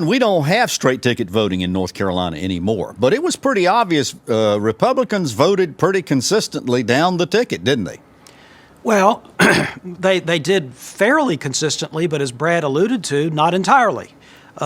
We don't have straight ticket voting in North Carolina anymore, but it was pretty obvious Republicans voted pretty consistently down the ticket, didn't they? Well, they did fairly consistently, but as Brad alluded to, not entirely.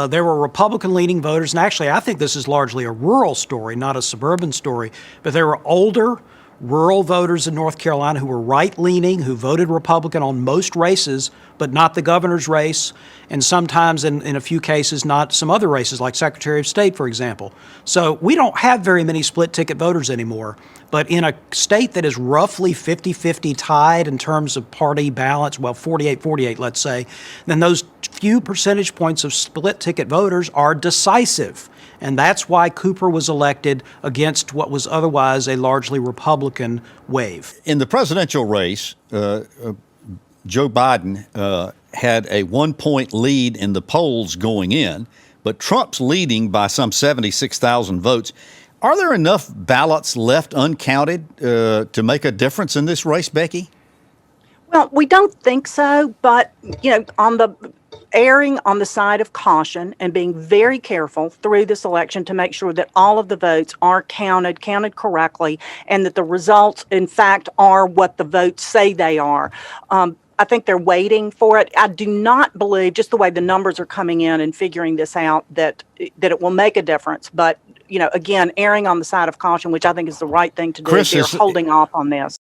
There were Republican-leaning voters, and actually I think this is largely a rural story, not a suburban story, but there were older, rural voters in North Carolina who were right-leaning, who voted Republican on most races, but not the governor's race, and sometimes in a few cases not some other races like Secretary of State, for example. So we don't have very many split-ticket voters anymore, but in a state that is roughly 50-50 tied in terms of party balance, well, 48-48, let's say, then those few percentage points of split-ticket voters are decisive. And that's why Cooper was elected against what was otherwise a largely Republican wave. In the presidential race, Joe Biden had a 1-point lead in the polls going in, but Trump's leading by some 76,000 votes. Are there enough ballots left uncounted to make a difference in this race, Becki? Well, we don't think so, but, on the erring on the side of caution and being very careful through this election to make sure that all of the votes are counted correctly, and that the results, in fact, are what the votes say they are. I think they're waiting for it. I do not believe, just the way the numbers are coming in and figuring this out, that it will make a difference. But, again, erring on the side of caution, which I think is the right thing to do. They're holding off on this.